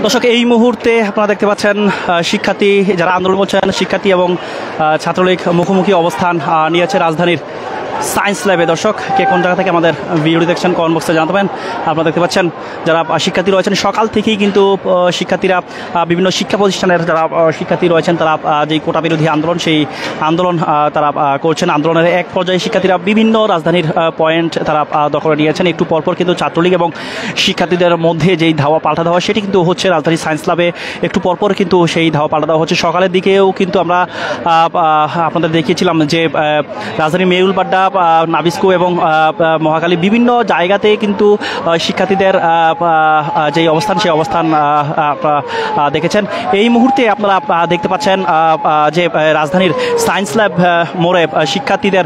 দর্শক এই মুহূর্তে আপনারা দেখতে পাচ্ছেন শিক্ষার্থী যারা আন্দোলন করছেন শিক্ষার্থী এবং ছাত্রলীগ মুখোমুখি অবস্থান নিয়েছে রাজধানীর সায়েন্স ল্যাবে। দর্শক কে কোন জায়গা থেকে আমাদের ভিডিওটি দেখছেন কমেন্ট বক্সে জানাবেন। আপনারা দেখতে পাচ্ছেন যারা শিক্ষার্থী রয়েছেন সকাল থেকেই কিন্তু শিক্ষার্থীরা বিভিন্ন শিক্ষা প্রতিষ্ঠানের যারা শিক্ষার্থী রয়েছেন তারা যেই কোটা বিরোধী আন্দোলন সেই আন্দোলন তারা করছেন। আন্দোলনের এক পর্যায়ে শিক্ষার্থীরা বিভিন্ন রাজধানীর পয়েন্ট তারা দখলে নিয়েছেন। একটু পরপর কিন্তু ছাত্রলীগ এবং শিক্ষার্থীদের মধ্যে যেই ধাওয়া পাল্টা দেওয়া সেটি কিন্তু হচ্ছে রাজধানীর সায়েন্স ল্যাবে। একটু পরপর কিন্তু সেই ধাওয়া পাল্টা দেওয়া হচ্ছে। সকালের দিকেও কিন্তু আমরা আপনাদের দেখিয়েছিলাম যে রাজধানীর মেরুলবাড্ডা নাবিস্কো এবং মহাখালী বিভিন্ন জায়গাতে কিন্তু শিক্ষার্থীদের যে অবস্থান সেই অবস্থান দেখেছেন। এই মুহূর্তে আপনারা দেখতে পাচ্ছেন যে রাজধানীর সায়েন্স ল্যাব মোড়ে শিক্ষার্থীদের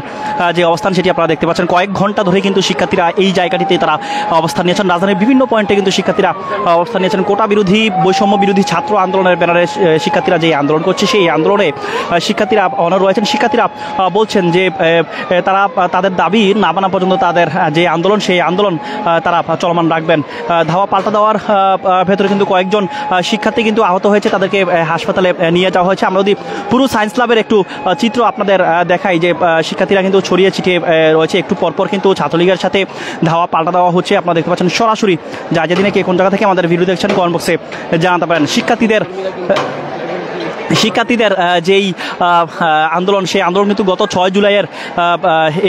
যে অবস্থান সেটি আপনারা দেখতে পাচ্ছেন। কয়েক ঘন্টা ধরে কিন্তু শিক্ষার্থীরা এই জায়গাটিতে তারা অবস্থান নিয়েছেন। রাজধানীর বিভিন্ন পয়েন্টে কিন্তু শিক্ষার্থীরা অবস্থান নিয়েছেন। কোটা বিরোধী বৈষম্য বিরোধী ছাত্র আন্দোলনের ব্যানারে শিক্ষার্থীরা যে আন্দোলন করছে সেই আন্দোলনে শিক্ষার্থীরা অনড় রয়েছেন। শিক্ষার্থীরা বলছেন যে তারা তাদের দাবি না মানা পর্যন্ত তাদের যে আন্দোলন সেই আন্দোলন তারা চলমান রাখবেন। ধাওয়া পাল্টা দেওয়ার ভেতরে কিন্তু কয়েকজন শিক্ষার্থী কিন্তু আহত হয়েছে, তাদেরকে হাসপাতালে নিয়ে যাওয়া হয়েছে। আমরা যদি পুরো সায়েন্স ল্যাবের একটু চিত্র আপনাদের দেখাই যে শিক্ষার্থীরা কিন্তু ছড়িয়ে ছিটিয়ে রয়েছে। একটু পরপর কিন্তু ছাত্রলীগের সাথে ধাওয়া পাল্টা দেওয়া হচ্ছে। আপনারা দেখতে পাচ্ছেন সরাসরি যা যেদিনে কে কোন জায়গা থেকে আমাদের ভিডিও দেখছেন কমেন্ট বক্সে জানাতে পারেন। শিক্ষার্থীদের যেই আন্দোলন সেই আন্দোলন কিন্তু গত 6 জুলাইয়ের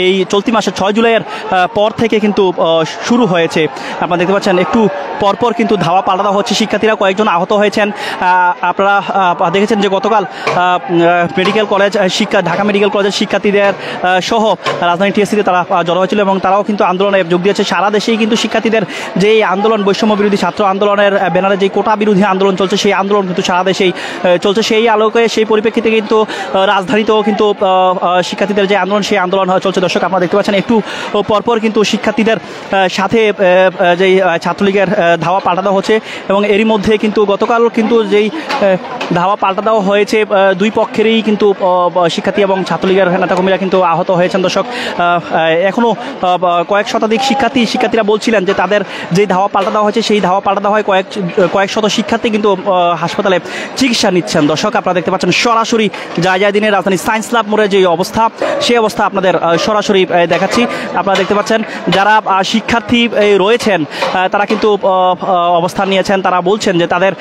এই চলতি মাসের 6 জুলাইয়ের পর থেকে কিন্তু শুরু হয়েছে। আপনারা দেখতে পাচ্ছেন একটু পরপর কিন্তু ধাওয়া পাল্টা দেওয়া হচ্ছে। শিক্ষার্থীরা কয়েকজন আহত হয়েছেন। আপনারা দেখেছেন যে গতকাল মেডিকেল কলেজ ঢাকা মেডিকেল কলেজের শিক্ষার্থীদের সহ রাজধানী টিএসসিতে তারা জড়ো হয়েছিল এবং তারাও কিন্তু আন্দোলনে যোগ দিয়েছে। সারা দেশেই কিন্তু শিক্ষার্থীদের যেই আন্দোলন বৈষম্য বিরোধী ছাত্র আন্দোলনের ব্যানারে যে কোটা বিরোধী আন্দোলন চলছে সেই আন্দোলন কিন্তু সারা দেশেই চলছে। সেই আলোকে সেই পরিপ্রেক্ষিতে কিন্তু রাজধানীতেও কিন্তু শিক্ষার্থীদের যে আন্দোলন সেই আন্দোলন চলছে। দর্শক আপনারা দেখতে পাচ্ছেন একটু পরপর কিন্তু শিক্ষার্থীদের সাথে যেই ছাত্রলীগের ধাওয়া পাল্টা দেওয়া হচ্ছে এবং এরই মধ্যে কিন্তু গতকাল কিন্তু যেই ধাওয়া পাল্টা দেওয়া হয়েছে দুই পক্ষেরই কিন্তু শিক্ষার্থী এবং ছাত্রলীগের নেতাকর্মীরা কিন্তু আহত হয়েছেন। দর্শক এখনও কয়েক শতাধিক শিক্ষার্থীরা বলছিলেন যে তাদের যেই ধাওয়া পাল্টা দেওয়া হয়েছে সেই ধাওয়া পাল্টা দেওয়া হয় কয়েক শত শিক্ষার্থী কিন্তু হাসপাতালে চিকিৎসা নিচ্ছেন। দর্শক আপনারা দেখতে পাচ্ছেন সরাসরি যায় দিনের রাজধানী সায়েন্স ল্যাব মোড়ে যে অবস্থা সেই অবস্থা আপনাদের সরাসরি দেখাচ্ছি। আপনারা দেখতে পাচ্ছেন যারা শিক্ষার্থী রয়েছেন তারা কিন্তু অবস্থান নিয়েছেন। তারা বলছেন যে তাদের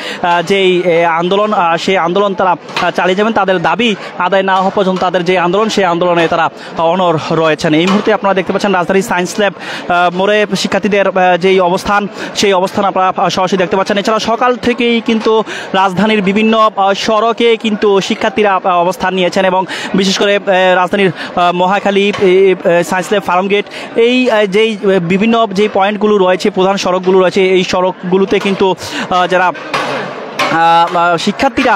যেই আন্দোলন সেই আন্দোলন তারা চালিয়ে যাবেন। তাদের দাবি আদায় না হওয়া পর্যন্ত তাদের যে আন্দোলন সেই আন্দোলনে তারা অনড় রয়েছেন। এই মুহূর্তে আপনারা দেখতে পাচ্ছেন রাজধানী সায়েন্স ল্যাব মোড়ে শিক্ষার্থীদের যেই অবস্থান সেই অবস্থান আপনারা সরাসরি দেখতে পাচ্ছেন। এছাড়া সকাল থেকেই কিন্তু রাজধানীর বিভিন্ন সড়কে কিন্তু শিক্ষার্থীরা অবস্থান নিয়েছেন এবং বিশেষ করে রাজধানীর মহাখালী সায়েন্স ল্যাব ফার্মগেট এই যেই বিভিন্ন যেই পয়েন্টগুলো রয়েছে প্রধান সড়কগুলো রয়েছে এই সড়কগুলোতে কিন্তু যারা শিক্ষার্থীরা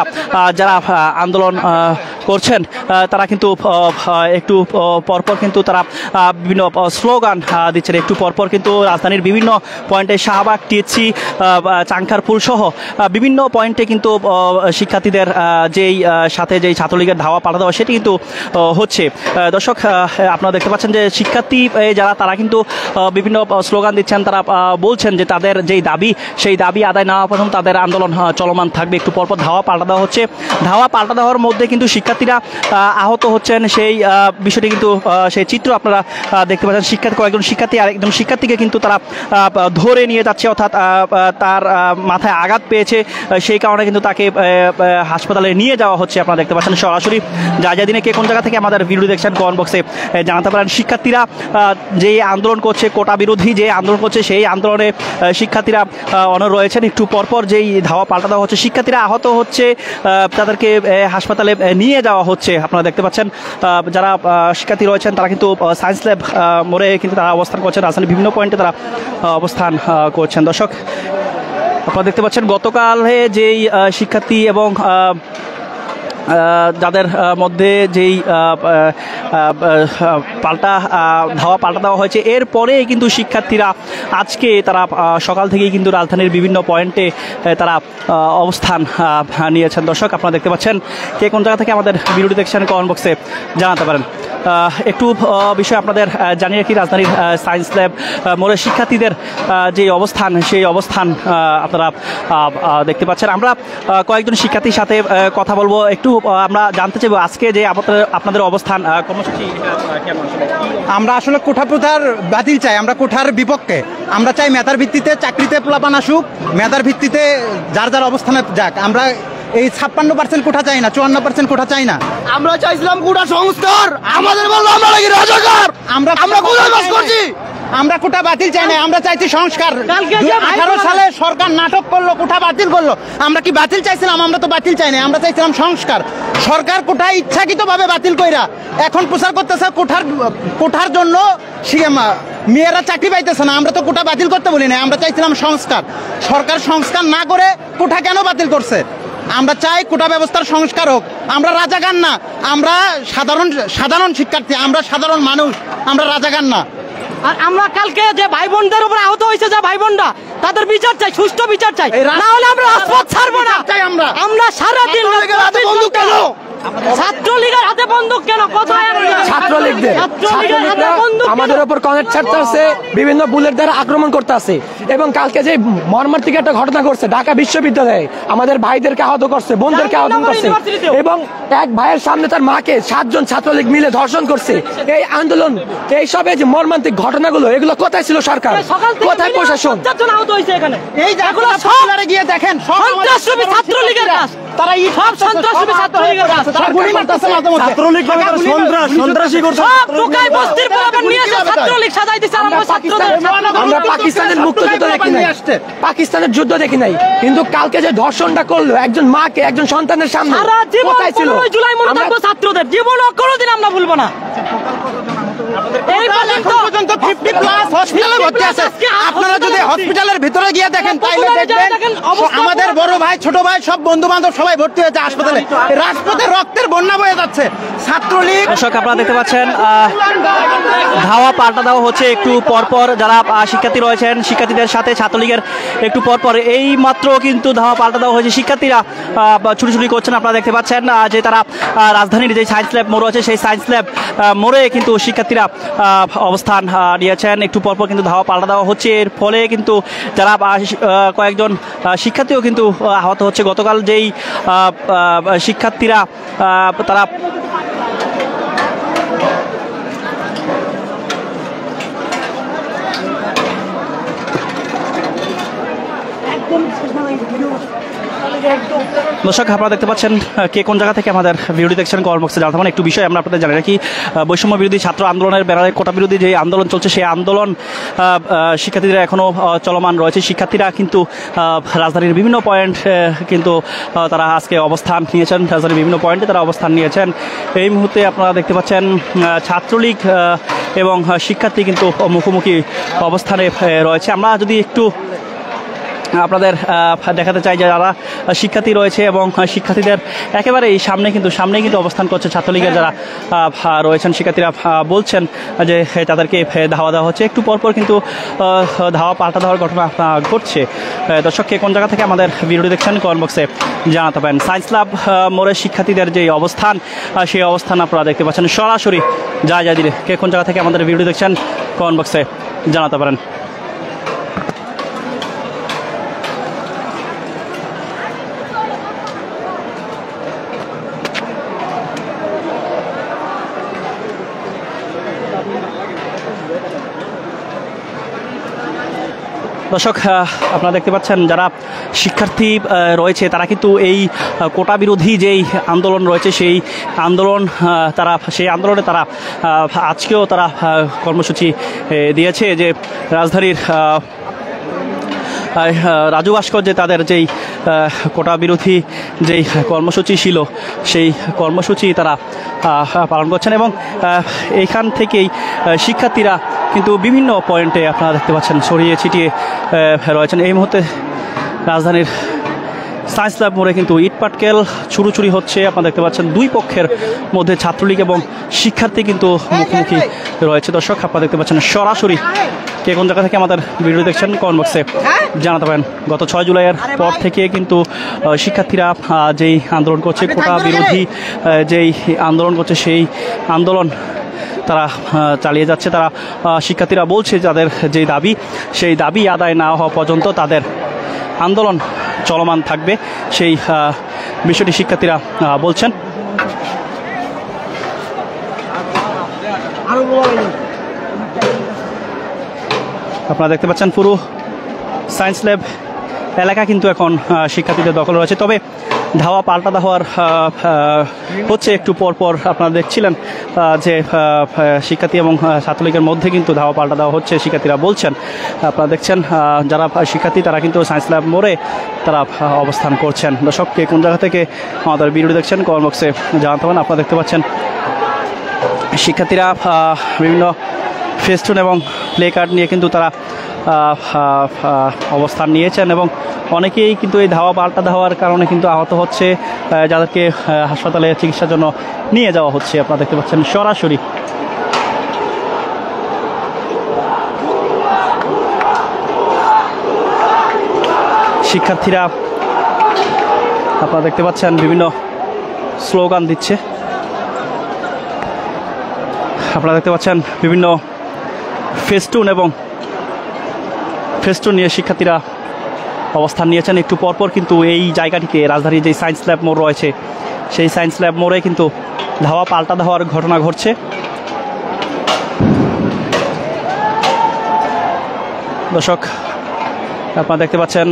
যারা আন্দোলন করছেন তারা কিন্তু একটু পরপর কিন্তু তারা বিভিন্ন স্লোগান দিচ্ছেন। একটু পরপর কিন্তু রাজধানীর বিভিন্ন পয়েন্টে শাহবাগ টিএসসি চাংখারপুল সহ বিভিন্ন পয়েন্টে কিন্তু শিক্ষার্থীদের যেই সাথে যেই ছাত্রলীগের ধাওয়া পাল্টা দেওয়া সেটি কিন্তু হচ্ছে। দর্শক আপনারা দেখতে পাচ্ছেন যে শিক্ষার্থী যারা তারা কিন্তু বিভিন্ন স্লোগান দিচ্ছেন। তারা বলছেন যে তাদের যেই দাবি সেই দাবি আদায় না হওয়া পর্যন্ত তাদের আন্দোলন চলমান থাকবে। একটু পরপর ধাওয়া পাল্টা দেওয়া হচ্ছে। ধাওয়া পাল্টা দেওয়ার মধ্যে কিন্তু শিক্ষার্থীরা আহত হচ্ছেন সেই বিষয়টি কিন্তু সেই চিত্র আপনারা দেখতে পাচ্ছেন। কয়েকজন শিক্ষার্থী আর একজন শিক্ষার্থীকে কিন্তু তারা ধরে নিয়ে যাচ্ছে, অর্থাৎ তার মাথায় আঘাত পেয়েছে সেই কারণে কিন্তু তাকে হাসপাতালে নিয়ে যাওয়া হচ্ছে। আপনারা দেখতে পাচ্ছেন সরাসরি যা দিনে কে কোন জায়গা থেকে আমাদের ভিডিও দেখছেন কমেন্ট বক্সে জানাতে পারেন। শিক্ষার্থীরা যে আন্দোলন করছে কোটা বিরোধী যে আন্দোলন করছে সেই আন্দোলনে শিক্ষার্থীরা অনড় রয়েছেন। একটু পরপর যেই ধাওয়া পাল্টা দেওয়া হচ্ছে শিক্ষার্থীরা আহত হচ্ছে, তাদেরকে হাসপাতালে নিয়ে যাওয়া হচ্ছে। আপনারা দেখতে পাচ্ছেন যারা শিক্ষার্থী রয়েছেন তারা কিন্তু সায়েন্স ল্যাব মোড়ে কিন্তু তারা অবস্থান করছেন। রাজধানীর বিভিন্ন পয়েন্টে তারা অবস্থান করছেন। দর্শক আপনারা দেখতে পাচ্ছেন গতকালে যেই শিক্ষার্থী এবং যাদের মধ্যে যেই ধাওয়া পাল্টা দেওয়া হয়েছে এরপরে কিন্তু শিক্ষার্থীরা আজকে তারা সকাল থেকেই কিন্তু রাজধানীর বিভিন্ন পয়েন্টে তারা অবস্থান নিয়েছেন। দর্শক আপনারা দেখতে পাচ্ছেন কে কোন জায়গা থেকে আমাদের ভিডিওটি দেখছেন কমেন্ট বক্সে জানাতে পারেন। একটু বিষয় আপনাদের জানিয়ে রাখি, রাজধানীর সায়েন্স ল্যাব মোড়ের শিক্ষার্থীদের যে অবস্থান, সেই অবস্থান আপনারা দেখতে পাচ্ছেন। আমরা কয়েকজন শিক্ষার্থীর সাথে কথা বলবো, একটু আমরা জানতে চাইবো আজকে যে আপনাদের অবস্থান কর্মসূচি কেমন। আমরা আসলে কোঠা প্রথার বাতিল চাই, আমরা কোঠার বিপক্ষে। আমরা চাই মেধার ভিত্তিতে চাকরিতে পোলাপান আসুক, মেধার ভিত্তিতে যার যার অবস্থানে যাক। আমরা এই 56% কোঠা চাই না, 54% কোঠা চাই না। আমরা চাইছিলাম কোটা সংস্কার, আমাদের বললো আমরা নাকি রাজাকার। আমরা কোথায় বাস করছি? আমরা কোটা বাতিল চাই না, আমরা চাইছি সংস্কার। 2018 সালে সরকার নাটক করলো, কোঠা বাতিল করলো। আমরা কি বাতিল চাইছিলাম? আমরা তো বাতিল চাই না, আমরা চাইছিলাম সংস্কার। সরকার কোঠা ইচ্ছাকৃতভাবে বাতিল কইরা এখন প্রচার করতেছে কোঠার জন্য মেয়েরা চাকরি পাইতেছে না। আমরা তো কোটা বাতিল করতে বলি না, আমরা চাইছিলাম সংস্কার। সরকার সংস্কার না করে কোঠা কেন বাতিল করছে? আমরা চাই কোটা ব্যবস্থার সংস্কার হোক। আমরা রাজাকার না, আমরা সাধারণ শিক্ষার্থী, আমরা সাধারণ মানুষ, আমরা রাজাকার না। আর আমরা কালকে যে ভাই বোনদের উপর আহত হয়েছে, যে ভাই বোনরা, তাদের বিচার চাই, সুষ্ঠু বিচার চাই, না হলে আমরা রাজপথ ছাড়বো না। আমরা সারাদিন ছাত্রলীগের হাতে বন্দুক কেন? কোথায় ছাত্রলীগদের আমাদের উপর কনেক্ট ছাড়তে আছে, বিভিন্ন বুলেট দ্বারা আক্রমণ করতে আছে। এবং কালকে যে মর্মান্তিক একটা ঘটনা ঘটছে ঢাকা বিশ্ববিদ্যালয়ে, আমাদের ভাইদেরকে আহত করছে, বোনদেরকে আহত করছে, এবং এক ভাইয়ের সামনে তার মাকে 7 জন ছাত্রলীগ মিলে ধর্ষণ করছে। এই আন্দোলন, এইসব যে মর্মান্তিক ঘটনাগুলো, এগুলো কোথায় ছিল সরকার, কোথায় প্রশাসন? এই যেগুলো সব গিয়ে দেখেন, সন্ত্রাসী ছাত্রলীগের কাজ, তারা এই সব সন্ত্রাসী ছাত্রলীগের কাজ, গুলি মারতেছে মাঝে মধ্যে। ছাত্রলীগ সন্ত্রাসী করছে, সব ঢাকায় বস্তির পোলাপান নিয়ে এসে ছাত্রলীগ সাজাই দিছে। আমরা পাকিস্তানের মুক্তিযুদ্ধ দেখি নাই, পাকিস্তানের যুদ্ধ দেখি নাই, কিন্তু কালকে যে ধর্ষণটা করলো একজন মাকে, একজন সন্তানের সামনে, সারা জীবন কোথায় ছিল? 15 জুলাই মনে থাকবো ছাত্রদের, জীবনও কোনোদিন আমরা ভুলবো না। এই পর্যন্ত 50+ হসপিটালে ভর্তি আছে। আপনারা যদি হসপিটালের ভিতরে গিয়ে দেখেন, তাইলে দেখবেন আমাদের বড় ভাই, ছোট ভাই, সব বন্ধু বান্ধব সবাই ভর্তি হয়েছে হাসপাতালে। রাজপথে রক্তের বন্যা বয়ে যাচ্ছে। ছাত্রলীগ, দর্শক আপনারা দেখতে পাচ্ছেন ধাওয়া পাল্টা দেওয়া হচ্ছে একটু পরপর। যারা শিক্ষার্থী রয়েছেন, শিক্ষার্থীদের সাথে ছাত্রলীগের একটু পরপর এই মাত্র কিন্তু ধাওয়া পাল্টা দেওয়া হয়েছে। শিক্ষার্থীরা ছুটি করছেন, আপনারা দেখতে পাচ্ছেন যে তারা রাজধানীর যে সায়েন্স ল্যাব মোড় আছে, সেই সায়েন্স ল্যাব মোড়ে কিন্তু শিক্ষার্থীরা অবস্থান নিয়েছেন। একটু পরপর কিন্তু ধাওয়া পাল্টা দেওয়া হচ্ছে। এর ফলে কিন্তু যারা কয়েকজন শিক্ষার্থীও কিন্তু আহত হচ্ছে। গতকাল যেই শিক্ষার্থীরা তারা দর্শক আপনারা দেখতে পাচ্ছেন কে কোন জায়গা থেকে আমাদের ভিডিওটি দেখছেন কমেন্ট বক্সে জানাতে পারেন। একটু বিষয় আমরা আপনাদের জানি রাখি, বৈষম্য বিরোধী ছাত্র আন্দোলনের ব্যানারে কোটা বিরোধী যে আন্দোলন চলছে, সেই আন্দোলন শিক্ষার্থীরা এখনও চলমান রয়েছে। শিক্ষার্থীরা কিন্তু রাজধানীর বিভিন্ন পয়েন্ট কিন্তু তারা আজকে অবস্থান নিয়েছেন, রাজধানীর বিভিন্ন পয়েন্টে তারা অবস্থান নিয়েছেন। এই মুহূর্তে আপনারা দেখতে পাচ্ছেন ছাত্রলীগ এবং শিক্ষার্থী কিন্তু মুখোমুখি অবস্থানে রয়েছে। আমরা যদি একটু আপনাদের দেখাতে চাই যে যারা শিক্ষার্থী রয়েছে এবং শিক্ষার্থীদের একেবারে এই সামনেই কিন্তু অবস্থান করছে ছাত্রলীগের যারা রয়েছেন। শিক্ষার্থীরা বলছেন যে তাদেরকে ধাওয়া দেওয়া হচ্ছে। একটু পরপর কিন্তু ধাওয়া পাল্টা দেওয়ার ঘটনা ঘটছে। দর্শক কে কোন জায়গা থেকে আমাদের ভিডিওটি দেখছেন কমেন্ট বক্সে জানাতে পারেন। সায়েন্স ল্যাব মোড়ের শিক্ষার্থীদের যে অবস্থান, সেই অবস্থান আপনারা দেখতে পাচ্ছেন সরাসরি যা দিলে। কে কোন জায়গা থেকে আমাদের ভিডিও দেখছেন কমেন্ট বক্সে জানাতে পারেন। দর্শক আপনারা দেখতে পাচ্ছেন যারা শিক্ষার্থী রয়েছে তারা কিন্তু এই কোটা বিরোধী যেই আন্দোলন রয়েছে, সেই আন্দোলনে তারা আজকেও তারা কর্মসূচি দিয়েছে। যে রাজধানীর রাজু ভাস্কর্যে তাদের যেই কোটা বিরোধী যেই কর্মসূচি ছিল, সেই কর্মসূচি তারা পালন করছেন। এবং এইখান থেকেই শিক্ষার্থীরা কিন্তু বিভিন্ন পয়েন্টে আপনারা দেখতে পাচ্ছেন ছড়িয়ে ছিটিয়ে রয়েছেন। এই মুহূর্তে রাজধানীর সায়েন্স ল্যাব মোড়ে কিন্তু ইট পাটকেল ছুরোছুরি হচ্ছে। আপনারা দেখতে পাচ্ছেন দুই পক্ষের মধ্যে ছাত্রলীগ এবং শিক্ষার্থী কিন্তু মুখোমুখি রয়েছে। দর্শক আপনারা দেখতে পাচ্ছেন সরাসরি কে কোন জায়গা থেকে আমাদের ভিডিও দেখছেন কমেন্ট বক্সে জানাতে পারেন। গত 6 জুলাইয়ের পর থেকে কিন্তু শিক্ষার্থীরা যেই আন্দোলন করছে, কোটা বিরোধী যেই আন্দোলন করছে, সেই আন্দোলন তারা চালিয়ে যাচ্ছে। তারা শিক্ষার্থীরা বলছে যাদের যে দাবি সেই দাবি আদায় না হওয়া পর্যন্ত তাদের আন্দোলন চলমান থাকবে, সেই বিষয়টি শিক্ষার্থীরা বলছেন। আপনারা দেখতে পাচ্ছেন পুরো সায়েন্স ল্যাব এলাকা কিন্তু এখন শিক্ষার্থীদের দখলে রয়েছে। তবে ধাওয়া পাল্টা ধাওয়ার হচ্ছে একটু পরপর আপনারা দেখছিলেন যে শিক্ষার্থী এবং ছাত্রলীগের মধ্যে কিন্তু ধাওয়া পাল্টা দেওয়া হচ্ছে, শিক্ষার্থীরা বলছেন। আপনারা দেখছেন যারা শিক্ষার্থী তারা কিন্তু সায়েন্স ল্যাব মোড়ে তারা অবস্থান করছেন। দর্শককে কোন জায়গা থেকে আমাদের ভিডিও দেখছেন কমেন্ট বক্সে জানাতে পারেন। আপনারা দেখতে পাচ্ছেন শিক্ষার্থীরা বিভিন্ন ফেস্টুন এবং প্লে কার্ড নিয়ে কিন্তু তারা অবস্থান নিয়েছেন এবং অনেকেই কিন্তু এই ধাওয়া পাল্টা ধাওয়ার কারণে কিন্তু আহত হচ্ছে, যাদেরকে হাসপাতালে চিকিৎসার জন্য নিয়ে যাওয়া হচ্ছে। আপনারা দেখতে পাচ্ছেন সরাসরি শিক্ষার্থীরা আপনারা দেখতে পাচ্ছেন বিভিন্ন স্লোগান দিচ্ছে। আপনারা দেখতে পাচ্ছেন বিভিন্ন ফেস্টুন নিয়ে শিক্ষার্থীরা অবস্থান নিয়েছেন। একটু পরপর কিন্তু এই জায়গাটিতে রাজধানীর যে সায়েন্স ল্যাব মোড় রয়েছে সেই সায়েন্স ল্যাব মোড়ে কিন্তু ধাওয়া পাল্টা ধাওয়ার ঘটনা ঘটছে। দর্শক আপনারা দেখতে পাচ্ছেন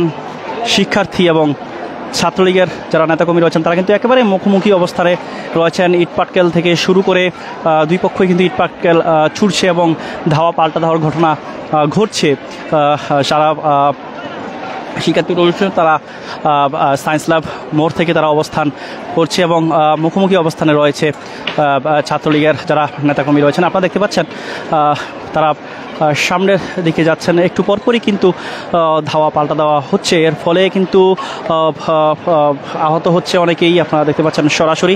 শিক্ষার্থী এবং ছাত্রলীগের যারা নেতাকর্মী রয়েছেন তারা কিন্তু একেবারে মুখোমুখি অবস্থানে রয়েছেন। ইটপাটকেল থেকে শুরু করে দুই পক্ষই কিন্তু ইটপাটকেল ছুটছে এবং ধাওয়া পাল্টা ধাওয়ার ঘটনা ঘটছে। সারা শিক্ষার্থী রয়েছে তারা সায়েন্স ল্যাব মোড় থেকে তারা অবস্থান করছে এবং মুখোমুখি অবস্থানে রয়েছে ছাত্রলীগের যারা নেতাকর্মী রয়েছেন। আপনারা দেখতে পাচ্ছেন তারা সামনের দিকে যাচ্ছেন। একটু পরপরই কিন্তু ধাওয়া পাল্টা দেওয়া হচ্ছে, এর ফলে কিন্তু আহত হচ্ছে অনেকেই। আপনারা দেখতে পাচ্ছেন সরাসরি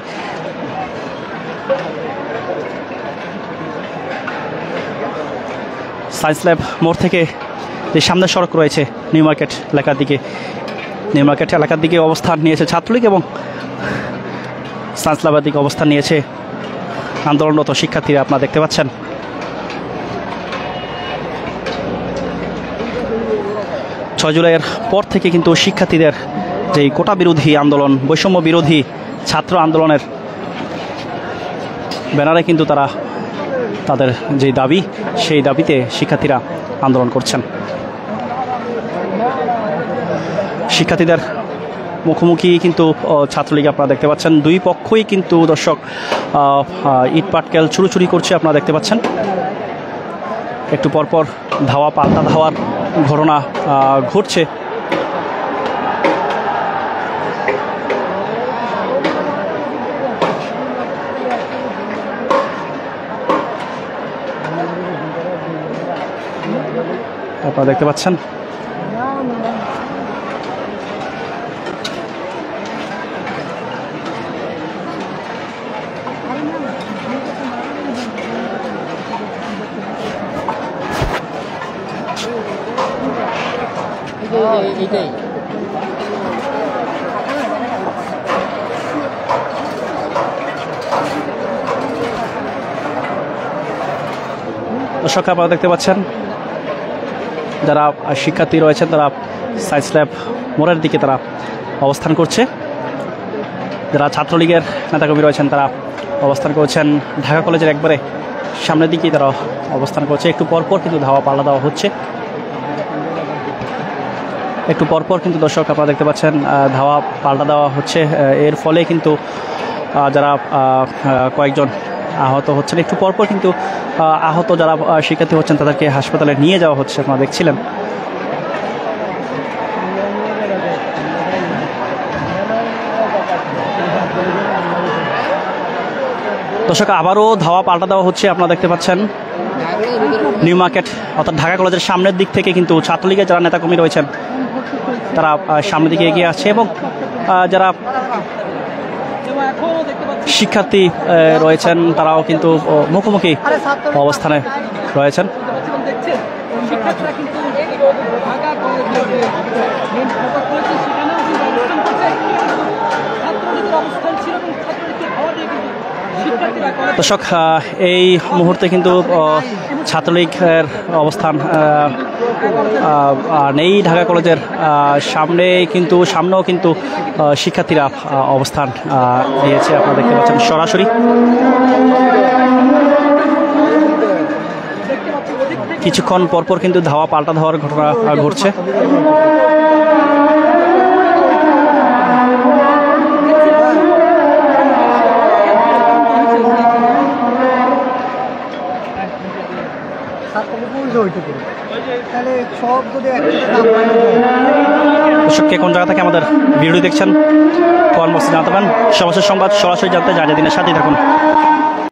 সায়েন্স ল্যাব মোড় থেকে যে সামনের সড়ক রয়েছে নিউ মার্কেট এলাকার দিকে অবস্থান নিয়েছে ছাত্রলীগ এবং সায়েন্স ল্যাবের দিকে অবস্থান নিয়েছে আন্দোলনরত শিক্ষার্থীরা। আপনারা দেখতে পাচ্ছেন ছয় জুলাইয়ের পর থেকে কিন্তু শিক্ষার্থীদের যেই কোটা বিরোধী আন্দোলন, বৈষম্য বিরোধী ছাত্র আন্দোলনের ব্যানারে কিন্তু তারা তাদের যে দাবি সেই দাবিতে শিক্ষার্থীরা আন্দোলন করছেন। শিক্ষার্থীদের মুখোমুখি কিন্তু ছাত্রলীগ আপনারা দেখতে পাচ্ছেন। দুই পক্ষই কিন্তু দর্শক ইটপাটকেল ছুড়োছুড়ি করছে। আপনারা দেখতে পাচ্ছেন একটু পরপর ধাওয়া পাল্টা ধাওয়ার ঘটনা ঘটছে। আপনারা দেখতে পাচ্ছেন এইটাই দর্শক আপনারা দেখতে পাচ্ছেন যারা শিক্ষার্থী রয়েছেন তারা সায়েন্স ল্যাব মোড়ের দিকে তারা অবস্থান করছে। যারা ছাত্রলীগের নেতাকর্মী রয়েছেন তারা অবস্থান করছেন ঢাকা কলেজের একবারে সামনের দিকেই তারা অবস্থান করছে। একটু পরপর কিন্তু ধাওয়া পাল্টা দেওয়া হচ্ছে। একটু পরপর কিন্তু দর্শক আপনারা দেখতে পাচ্ছেন ধাওয়া পাল্টা দেওয়া হচ্ছে। এর ফলে কিন্তু যারা কয়েকজন আহত হচ্ছেন, একটু পরপর কিন্তু আহত যারা শিক্ষার্থী হচ্ছেন তাদেরকে হাসপাতালে নিয়ে যাওয়া হচ্ছে। আপনারা দেখছিলেন দর্শক আবারও ধাওয়া পাল্টা দেওয়া হচ্ছে। আপনারা দেখতে পাচ্ছেন নিউ মার্কেট অর্থাৎ ঢাকা কলেজের সামনের দিক থেকে কিন্তু ছাত্রলীগের যারা নেতাকর্মী রয়েছেন তারা সামনের দিকে এগিয়ে আসছে এবং যারা শিক্ষার্থী রয়েছেন তারাও কিন্তু মুখোমুখি অবস্থানে রয়েছেন। দর্শক, এই মুহূর্তে কিন্তু ছাত্রলীগের অবস্থান নেই ঢাকা কলেজের সামনে, কিন্তু সামনেও কিন্তু শিক্ষার্থীরা অবস্থান নিয়েছে। আপনারা দেখতে পাচ্ছেন সরাসরি। কিছুক্ষণ পরপর কিন্তু ধাওয়া পাল্টা ধাওয়ার ঘটনা ঘটছে। দর্শককে কোন জায়গা থেকে আমাদের ভিডিও দেখছেন কমেন্ট বক্সে জানাতে পারেন। সর্বশেষ সংবাদ সরাসরি জানতে যা দিনের সাথেই থাকুন।